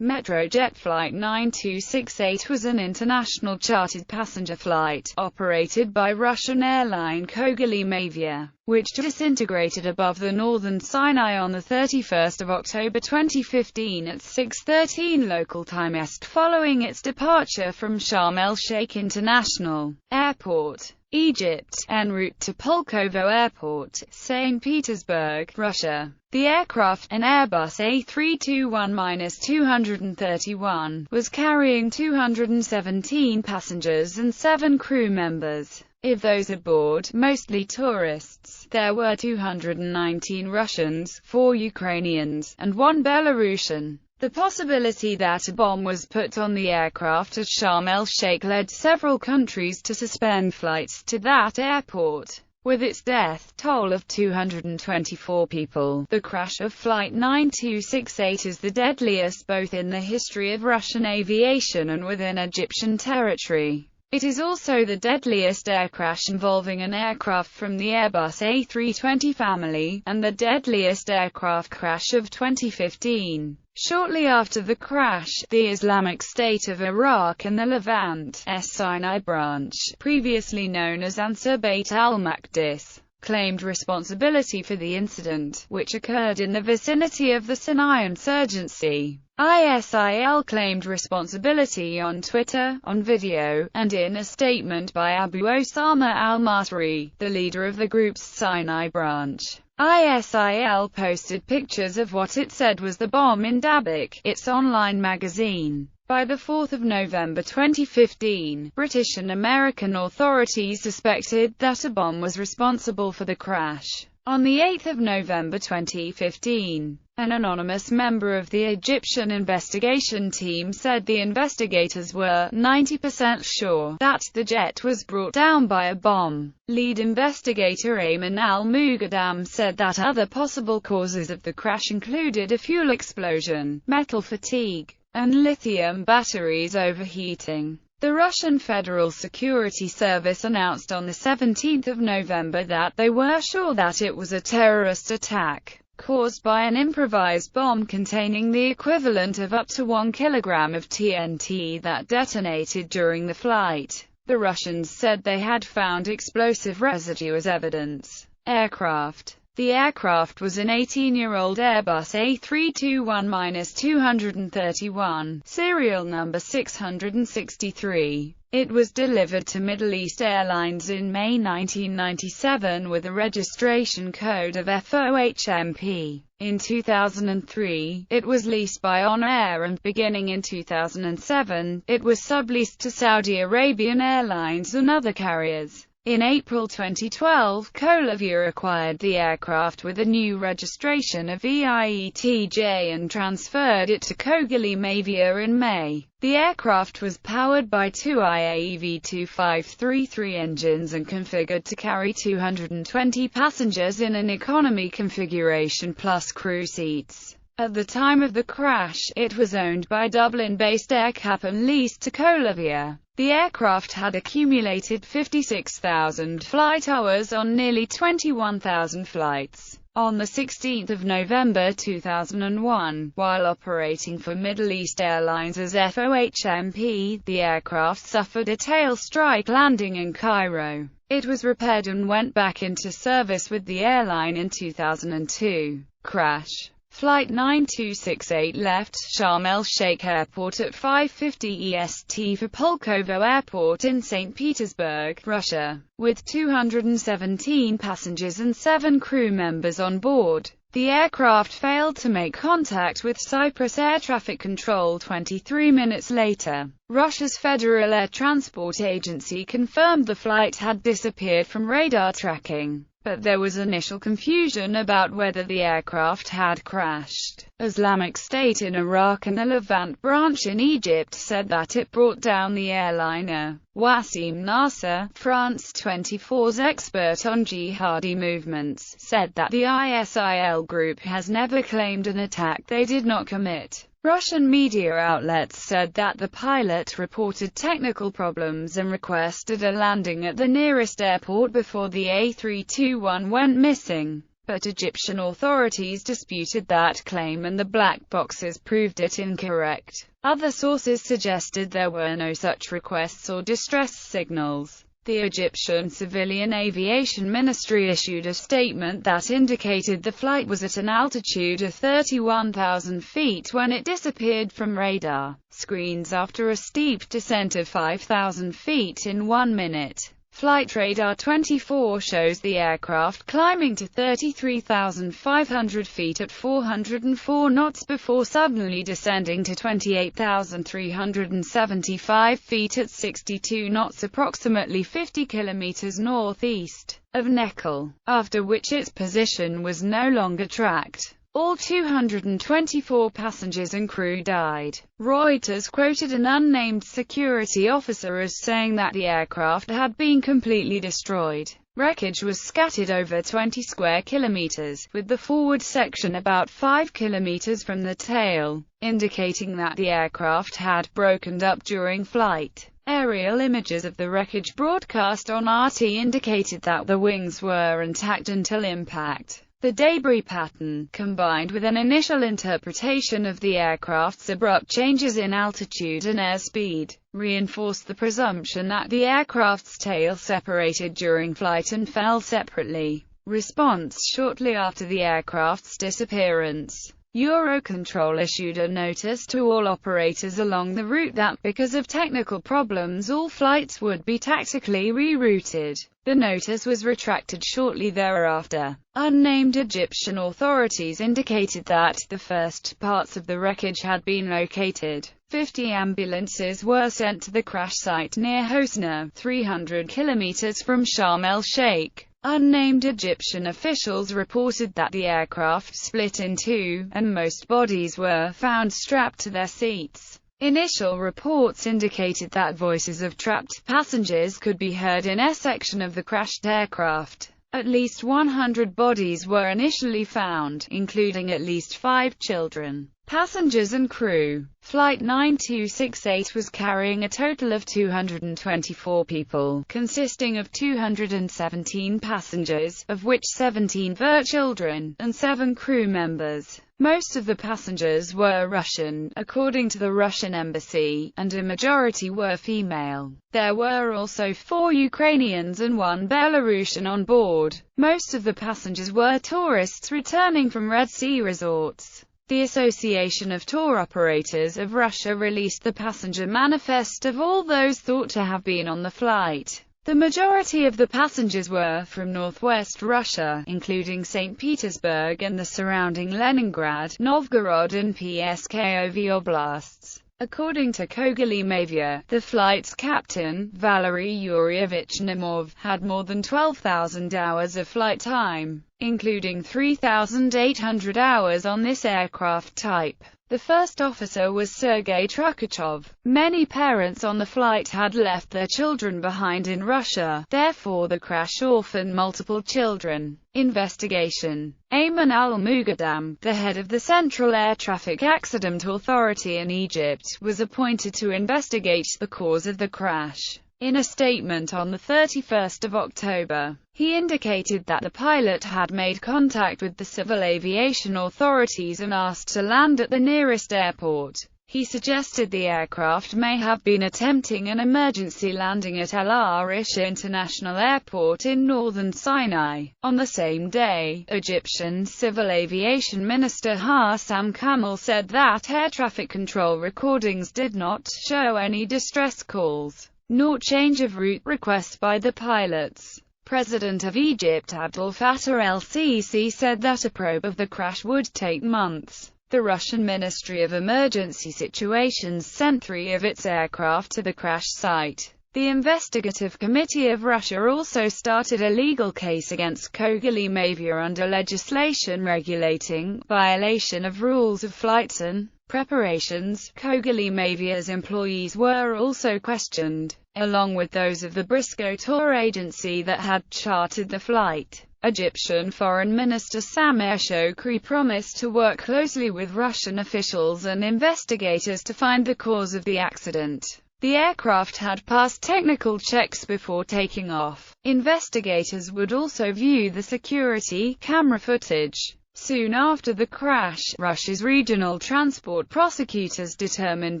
Metrojet Flight 9268 was an international chartered passenger flight, operated by Russian airline Kogalymavia, which disintegrated above the northern Sinai on 31 October 2015 at 6:13 local time EST following its departure from Sharm el-Sheikh International Airport, Egypt, en route to Pulkovo Airport, St. Petersburg, Russia. The aircraft, an Airbus A321-231, was carrying 217 passengers and 7 crew members. Of those aboard, mostly tourists, there were 219 Russians, 4 Ukrainians, and 1 Belarusian. The possibility that a bomb was put on the aircraft at Sharm el-Sheikh led several countries to suspend flights to that airport. With its death toll of 224 people, the crash of Flight 9268 is the deadliest both in the history of Russian aviation and within Egyptian territory. It is also the deadliest air crash involving an aircraft from the Airbus A320 family, and the deadliest aircraft crash of 2015. Shortly after the crash, the Islamic State of Iraq and the Levant's Sinai branch, previously known as Ansar Bait al-Maqdis, claimed responsibility for the incident, which occurred in the vicinity of the Sinai insurgency. ISIL claimed responsibility on Twitter, on video, and in a statement by Abu Osama al-Masri, the leader of the group's Sinai branch. ISIL posted pictures of what it said was the bomb in Dabik, its online magazine. By the 4th of November 2015, British and American authorities suspected that a bomb was responsible for the crash. On the 8th of November 2015, an anonymous member of the Egyptian investigation team said the investigators were 90% sure that the jet was brought down by a bomb. Lead investigator Ayman al-Muqaddam said that other possible causes of the crash included a fuel explosion, metal fatigue, and lithium batteries overheating. The Russian Federal Security Service announced on 17 November that they were sure that it was a terrorist attack caused by an improvised bomb containing the equivalent of up to 1 kilogram of TNT that detonated during the flight. The Russians said they had found explosive residue as evidence. Aircraft. The aircraft was an 18-year-old Airbus A321-231, serial number 663. It was delivered to Middle East Airlines in May 1997 with a registration code of FOHMP. In 2003, it was leased by On Air and, beginning in 2007, it was subleased to Saudi Arabian Airlines and other carriers. In April 2012, Kogalymavia acquired the aircraft with a new registration of IATA and transferred it to Kogalymavia in May. The aircraft was powered by 2 IAE V2533 engines and configured to carry 220 passengers in an economy configuration plus crew seats. At the time of the crash, it was owned by Dublin-based AerCap and leased to Kogalymavia. The aircraft had accumulated 56,000 flight hours on nearly 21,000 flights. On 16 November 2001, while operating for Middle East Airlines as FOHMP, the aircraft suffered a tail strike landing in Cairo. It was repaired and went back into service with the airline in 2002. Crash. Flight 9268 left Sharm el-Sheikh Airport at 5:50 EST for Pulkovo Airport in St. Petersburg, Russia, with 217 passengers and 7 crew members on board. The aircraft failed to make contact with Cyprus air traffic control 23 minutes later. Russia's Federal Air Transport Agency confirmed the flight had disappeared from radar tracking, but there was initial confusion about whether the aircraft had crashed. Islamic State in Iraq and the Levant branch in Egypt said that it brought down the airliner. Wassim Nasser, France 24's expert on jihadi movements, said that the ISIL group has never claimed an attack they did not commit. Russian media outlets said that the pilot reported technical problems and requested a landing at the nearest airport before the A321 went missing. but Egyptian authorities disputed that claim and the black boxes proved it incorrect. Other sources suggested there were no such requests or distress signals. The Egyptian Civilian Aviation Ministry issued a statement that indicated the flight was at an altitude of 31,000 feet when it disappeared from radar screens after a steep descent of 5,000 feet in 1 minute. Flight Radar 24 shows the aircraft climbing to 33,500 feet at 404 knots before suddenly descending to 28,375 feet at 62 knots, approximately 50 kilometers northeast of Nekhel, after which its position was no longer tracked. All 224 passengers and crew died. Reuters quoted an unnamed security officer as saying that the aircraft had been completely destroyed. Wreckage was scattered over 20 square kilometers, with the forward section about 5 kilometers from the tail, indicating that the aircraft had broken up during flight. Aerial images of the wreckage broadcast on RT indicated that the wings were intact until impact. The debris pattern, combined with an initial interpretation of the aircraft's abrupt changes in altitude and airspeed, reinforced the presumption that the aircraft's tail separated during flight and fell separately. Response: shortly after the aircraft's disappearance, Eurocontrol issued a notice to all operators along the route that, because of technical problems, all flights would be tactically rerouted. The notice was retracted shortly thereafter. Unnamed Egyptian authorities indicated that the first parts of the wreckage had been located. 50 ambulances were sent to the crash site near Hosna, 300 kilometers from Sharm el-Sheikh. Unnamed Egyptian officials reported that the aircraft split in two, and most bodies were found strapped to their seats. Initial reports indicated that voices of trapped passengers could be heard in a section of the crashed aircraft. At least 100 bodies were initially found, including at least 5 children, passengers and crew. Flight 9268 was carrying a total of 224 people, consisting of 217 passengers, of which 17 were children, and 7 crew members. Most of the passengers were Russian, according to the Russian embassy, and a majority were female. There were also 4 Ukrainians and 1 Belarusian on board. Most of the passengers were tourists returning from Red Sea resorts. The Association of Tour Operators of Russia released the passenger manifest of all those thought to have been on the flight. The majority of the passengers were from northwest Russia, including St. Petersburg and the surrounding Leningrad, Novgorod and Pskov oblasts. According to Kogalymavia, the flight's captain, Valery Yuryevich Nemov, had more than 12,000 hours of flight time, including 3,800 hours on this aircraft type. The first officer was Sergey Trukachov. Many parents on the flight had left their children behind in Russia, therefore the crash orphaned multiple children. Investigation. Ayman al-Muqaddam, the head of the Central Air Traffic Accident Authority in Egypt, was appointed to investigate the cause of the crash. In a statement on the 31st of October, he indicated that the pilot had made contact with the civil aviation authorities and asked to land at the nearest airport. He suggested the aircraft may have been attempting an emergency landing at el-Sheikh International Airport in northern Sinai. On the same day, Egyptian Civil Aviation Minister Hassam Kamal said that air traffic control recordings did not show any distress calls, nor change of route requests by the pilots. President of Egypt Abdel Fattah el-Sisi said that a probe of the crash would take months. The Russian Ministry of Emergency Situations sent 3 of its aircraft to the crash site. The Investigative Committee of Russia also started a legal case against Kogalymavia under legislation regulating violation of rules of flights and preparations. Kogalymavia's employees were also questioned, along with those of the Briscoe tour agency that had chartered the flight. Egyptian Foreign Minister Samir Shokri promised to work closely with Russian officials and investigators to find the cause of the accident. The aircraft had passed technical checks before taking off. Investigators would also view the security camera footage. Soon after the crash, Russia's regional transport prosecutors determined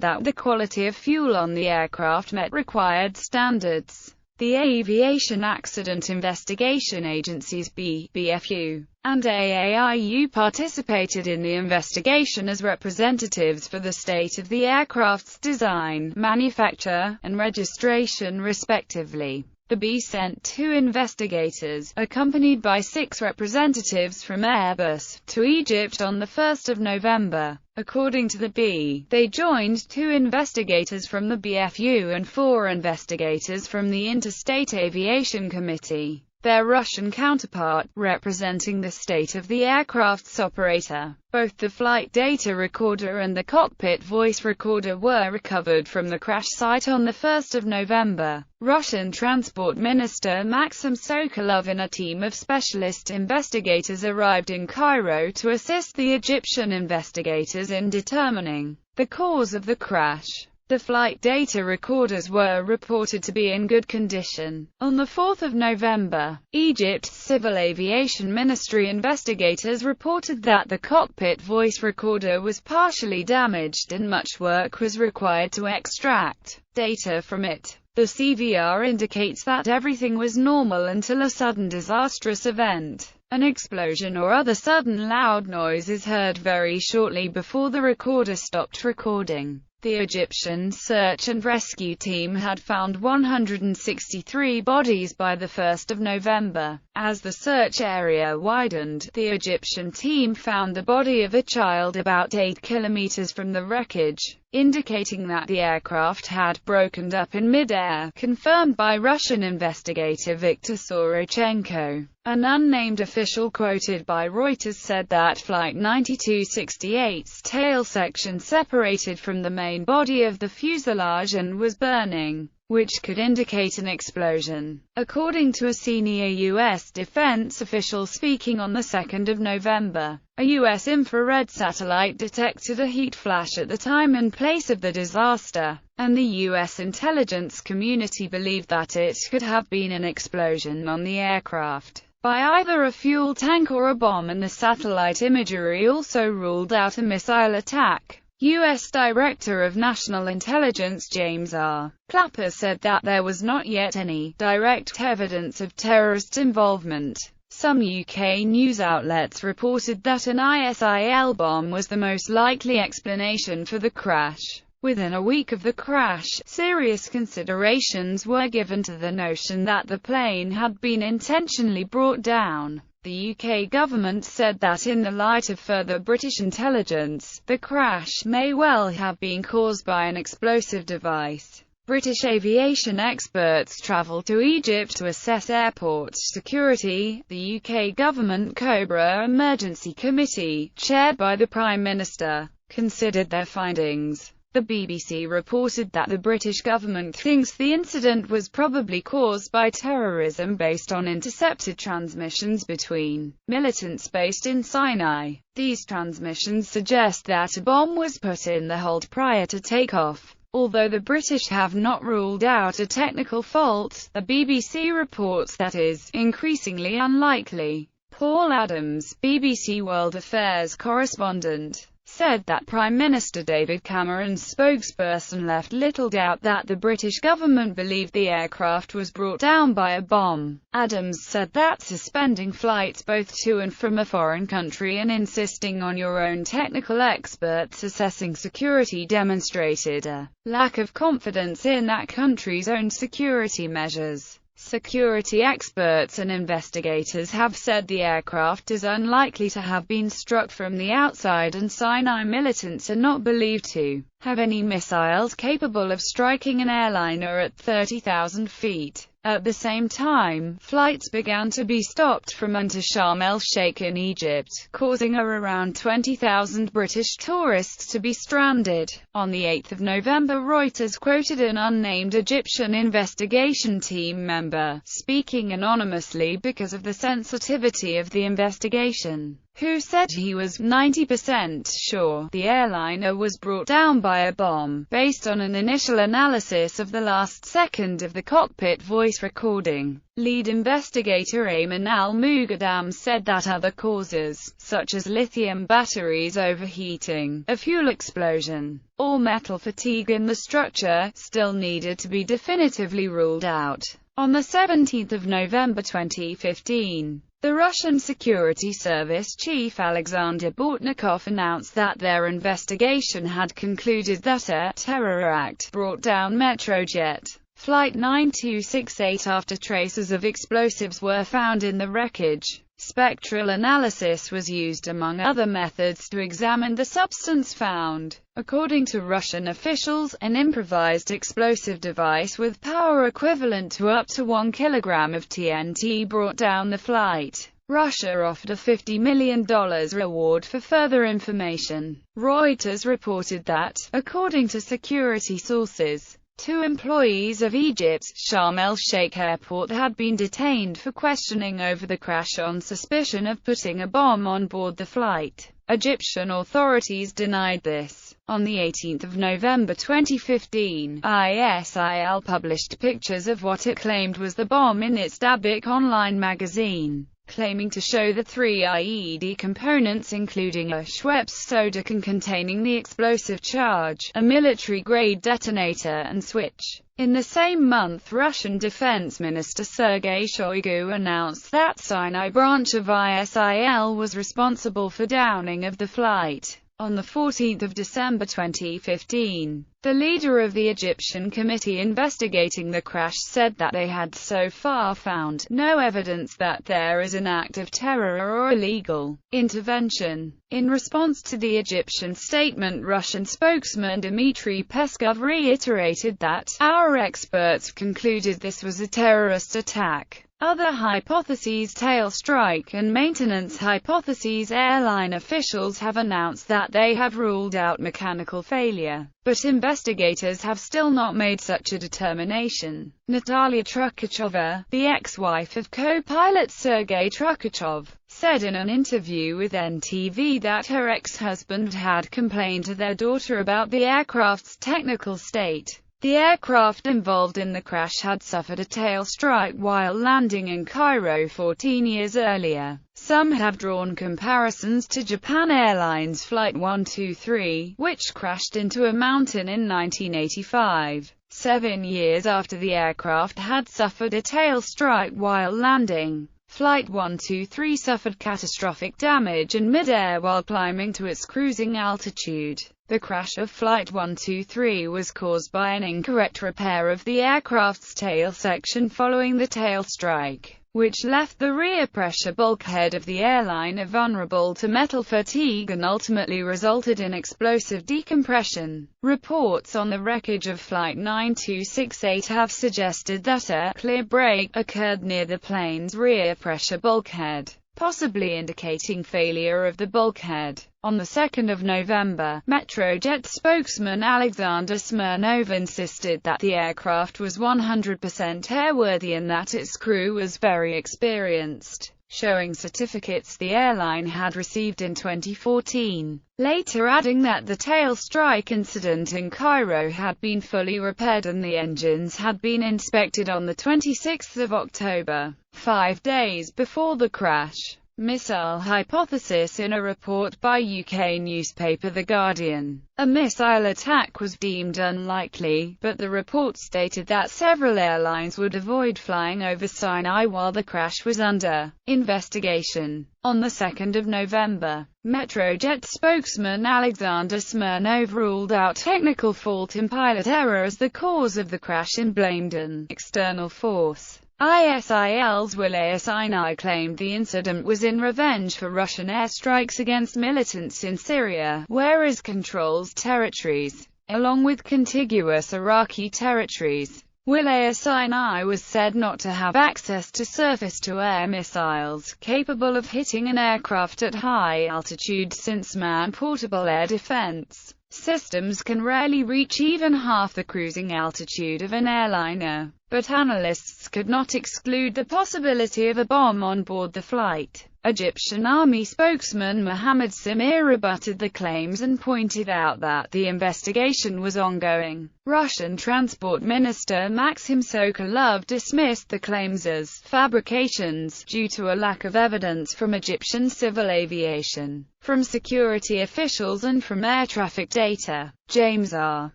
that the quality of fuel on the aircraft met required standards. The Aviation Accident Investigation Agencies BFU and AAIU participated in the investigation as representatives for the state of the aircraft's design, manufacture, and registration respectively. The B sent 2 investigators, accompanied by 6 representatives from Airbus, to Egypt on the 1st of November. According to the B, they joined 2 investigators from the BFU and 4 investigators from the Interstate Aviation Committee. Their Russian counterpart, representing the state of the aircraft's operator. Both the flight data recorder and the cockpit voice recorder were recovered from the crash site on the 1st of November. Russian Transport Minister Maxim Sokolov and a team of specialist investigators arrived in Cairo to assist the Egyptian investigators in determining the cause of the crash. The flight data recorders were reported to be in good condition. On the 4th of November, Egypt's Civil Aviation Ministry investigators reported that the cockpit voice recorder was partially damaged and much work was required to extract data from it. The CVR indicates that everything was normal until a sudden disastrous event. An explosion or other sudden loud noise is heard very shortly before the recorder stopped recording. The Egyptian search and rescue team had found 163 bodies by the 1st of November. As the search area widened, the Egyptian team found the body of a child about 8 kilometers from the wreckage, indicating that the aircraft had broken up in mid-air, confirmed by Russian investigator Viktor Sorochenko. An unnamed official quoted by Reuters said that Flight 9268's tail section separated from the main body of the fuselage and was burning, which could indicate an explosion. According to a senior U.S. defense official speaking on the 2nd of November, a U.S. infrared satellite detected a heat flash at the time and place of the disaster, and the U.S. intelligence community believed that it could have been an explosion on the aircraft by either a fuel tank or a bomb, and the satellite imagery also ruled out a missile attack. U.S. Director of National Intelligence James R. Clapper said that there was not yet any direct evidence of terrorist involvement. Some UK news outlets reported that an ISIL bomb was the most likely explanation for the crash. Within a week of the crash, serious considerations were given to the notion that the plane had been intentionally brought down. The UK government said that in the light of further British intelligence, the crash may well have been caused by an explosive device. British aviation experts travelled to Egypt to assess airport security. The UK government Cobra Emergency Committee, chaired by the Prime Minister, considered their findings. The BBC reported that the British government thinks the incident was probably caused by terrorism based on intercepted transmissions between militants based in Sinai. These transmissions suggest that a bomb was put in the hold prior to takeoff. Although the British have not ruled out a technical fault, the BBC reports that is increasingly unlikely. Paul Adams, BBC World Affairs correspondent, said that Prime Minister David Cameron's spokesperson left little doubt that the British government believed the aircraft was brought down by a bomb. Adams said that suspending flights both to and from a foreign country and insisting on your own technical experts assessing security demonstrated a lack of confidence in that country's own security measures. Security experts and investigators have said the aircraft is unlikely to have been struck from the outside, and Sinai militants are not believed to have any missiles capable of striking an airliner at 30,000 feet. At the same time, flights began to be stopped from and to Sharm el-Sheikh in Egypt, causing around 20,000 British tourists to be stranded. On the 8th of November, Reuters quoted an unnamed Egyptian investigation team member, speaking anonymously because of the sensitivity of the investigation. who said he was 90% sure the airliner was brought down by a bomb, based on an initial analysis of the last second of the cockpit voice recording. Lead investigator Ayman al-Muqaddam said that other causes, such as lithium batteries overheating, a fuel explosion, or metal fatigue in the structure, still needed to be definitively ruled out. On 17 November 2015, the Russian Security Service chief Alexander Bortnikov announced that their investigation had concluded that a terror act brought down Metrojet Flight 9268 after traces of explosives were found in the wreckage. Spectral analysis was used among other methods to examine the substance found. According to Russian officials, an improvised explosive device with power equivalent to up to 1 kilogram of TNT brought down the flight. Russia offered a $50 million reward for further information. Reuters reported that, according to security sources, 2 employees of Egypt's Sharm el-Sheikh airport had been detained for questioning over the crash on suspicion of putting a bomb on board the flight. Egyptian authorities denied this. On 18 November 2015, ISIL published pictures of what it claimed was the bomb in its Dabiq online magazine, claiming to show the 3 IED components including a Schweppes soda can containing the explosive charge, a military-grade detonator and switch. In the same month, Russian Defense Minister Sergey Shoigu announced that Sinai branch of ISIL was responsible for downing of the flight. On 14 December 2015, the leader of the Egyptian committee investigating the crash said that they had so far found no evidence that there is an act of terror or illegal intervention. In response to the Egyptian statement, Russian spokesman Dmitry Peskov reiterated that, "Our experts concluded this was a terrorist attack." Other hypotheses, tail strike and maintenance hypotheses. Airline officials have announced that they have ruled out mechanical failure, but investigators have still not made such a determination. Natalia Trukachova, the ex-wife of co-pilot Sergey Trukachov, said in an interview with NTV that her ex-husband had complained to their daughter about the aircraft's technical state. The aircraft involved in the crash had suffered a tail strike while landing in Cairo 14 years earlier. Some have drawn comparisons to Japan Airlines Flight 123, which crashed into a mountain in 1985, 7 years after the aircraft had suffered a tail strike while landing. Flight 123 suffered catastrophic damage in mid-air while climbing to its cruising altitude. The crash of Flight 123 was caused by an incorrect repair of the aircraft's tail section following the tail strike, which left the rear pressure bulkhead of the airliner vulnerable to metal fatigue and ultimately resulted in explosive decompression. Reports on the wreckage of Flight 9268 have suggested that a clear break occurred near the plane's rear pressure bulkhead, possibly indicating failure of the bulkhead. On 2 November, Metrojet spokesman Alexander Smirnov insisted that the aircraft was 100% airworthy and that its crew was very experienced, showing certificates the airline had received in 2014, later adding that the tail strike incident in Cairo had been fully repaired and the engines had been inspected on 26 October, 5 days before the crash. Missile hypothesis. In a report by UK newspaper The Guardian, a missile attack was deemed unlikely, but the report stated that several airlines would avoid flying over Sinai while the crash was under investigation. On 2 November, Metrojet spokesman Alexander Smirnov ruled out technical fault and pilot error as the cause of the crash and blamed an external force. ISIL's Wilaya Sinai claimed the incident was in revenge for Russian airstrikes against militants in Syria, where it controls territories, along with contiguous Iraqi territories. Wilaya Sinai was said not to have access to surface-to-air missiles capable of hitting an aircraft at high altitude since man-portable air defense systems can rarely reach even half the cruising altitude of an airliner. but analysts could not exclude the possibility of a bomb on board the flight. Egyptian army spokesman Mohammed Samir rebutted the claims and pointed out that the investigation was ongoing. Russian Transport Minister Maxim Sokolov dismissed the claims as fabrications, due to a lack of evidence from Egyptian civil aviation, from security officials and from air traffic data. James R.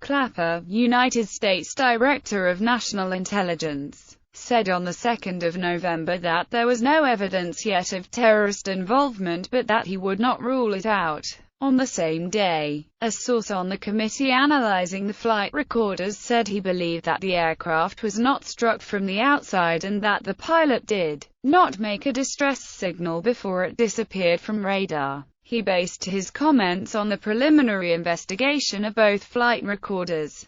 Clapper, United States Director of National Intelligence, said on the 2nd of November that there was no evidence yet of terrorist involvement, but that he would not rule it out. On the same day, a source on the committee analyzing the flight recorders said he believed that the aircraft was not struck from the outside and that the pilot did not make a distress signal before it disappeared from radar. He based his comments on the preliminary investigation of both flight recorders.